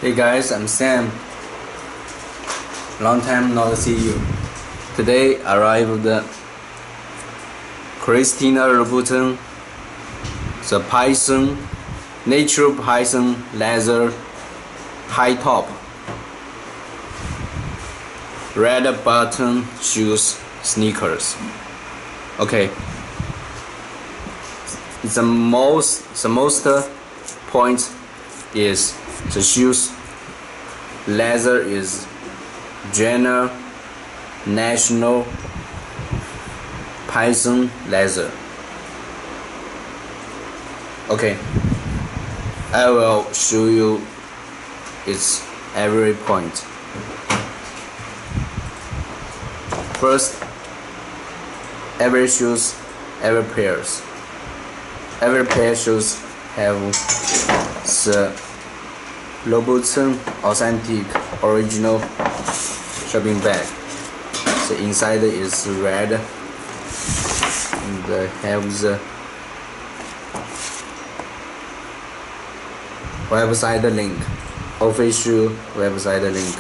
Hey guys, I'm Sam. Long time not see you. Today arrived Christina Louboutin, the natural Python leather high top, red button shoes sneakers. Okay. The most point is the shoes. Leather is general national Python leather. Okay, I will show you its every point. First, every pair shoes have the Louboutin authentic original shopping bag. The inside is red and have the website link, official website link.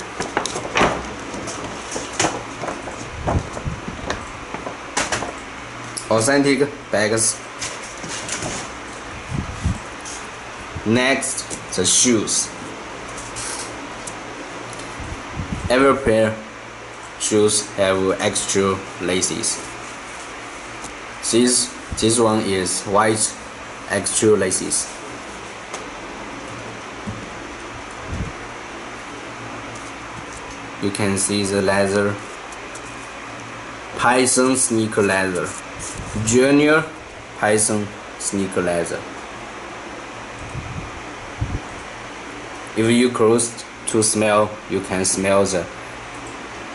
Authentic bags. Next, the shoes. Every pair shoes have extra laces. This one is white extra laces. You can see the leather, Python sneaker leather, junior Python sneaker leather. If you close to smell, you can smell the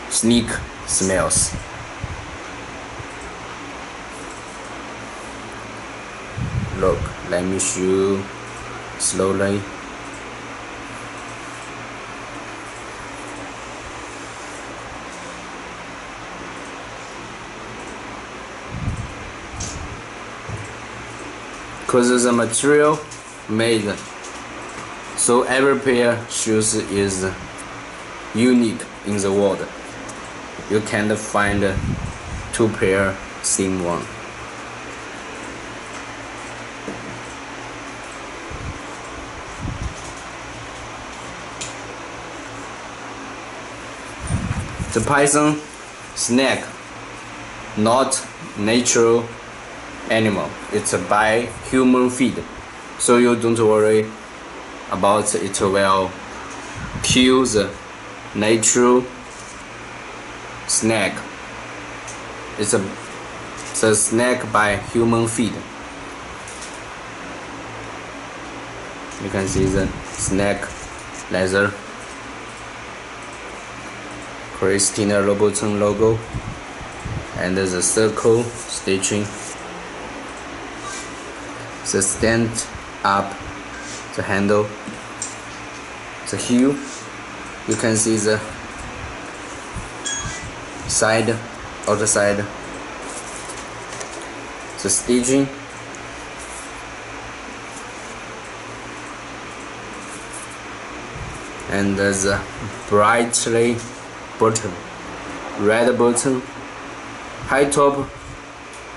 sneak smells. Look, let me show you slowly. Because the material made, so every pair shoes is unique in the world. You can't find two pair same one. The Python snake, not natural animal. It's by human feed, so you don't worry about it will kill the natural snake. It's the snake by human feed. You can see the snake leather, Christina Louboutin logo, and the circle stitching. The stand up, the handle, the heel. You can see the outer side, the stitching, and the brightly button, red button, high top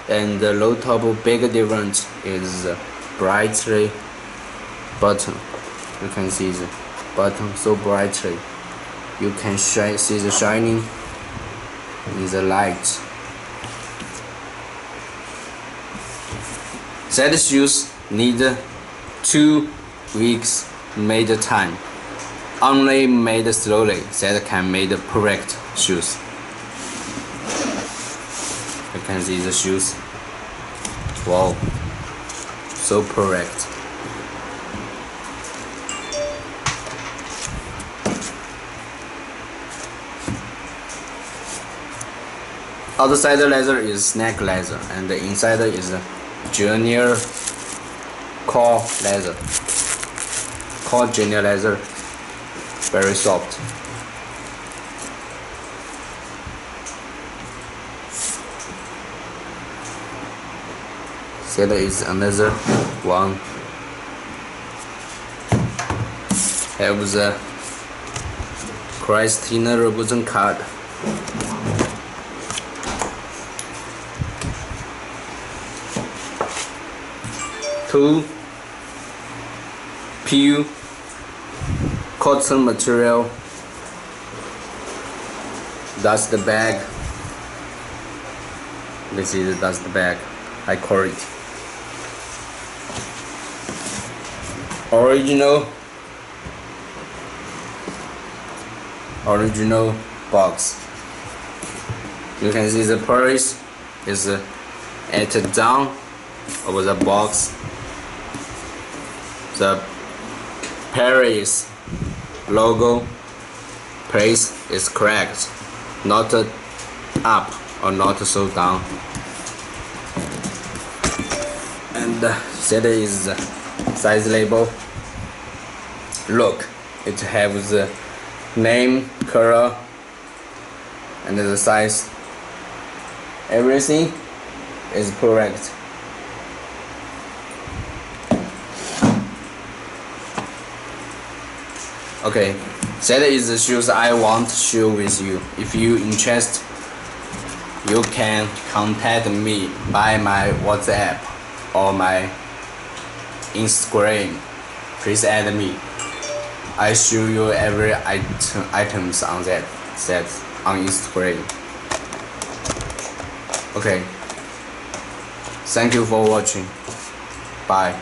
and the low top. Big difference is the brightly button. You can see the button so brightly. You can see the shining in the light. That shoes need 2 weeks made time. Only made slowly that can make perfect shoes. You can see the shoes. Wow, so perfect. Outside leather is snake leather, and the inside is junior core leather. Core junior leather, very soft. There is another one. Have the Christina Louboutin card. Two pure cotton material. That's the bag. This is that's the bag. High quality. Original box. You can see the price is at the down of the box. The Paris logo place is correct, not up or not so down. And that is the size label. Look, it has the name, color, and the size. Everything is correct. Okay, that is the shoes I want to share with you. If you interested, you can contact me by my WhatsApp or my Instagram. Please add me. I show you every items on that on Instagram. Okay. Thank you for watching. Bye.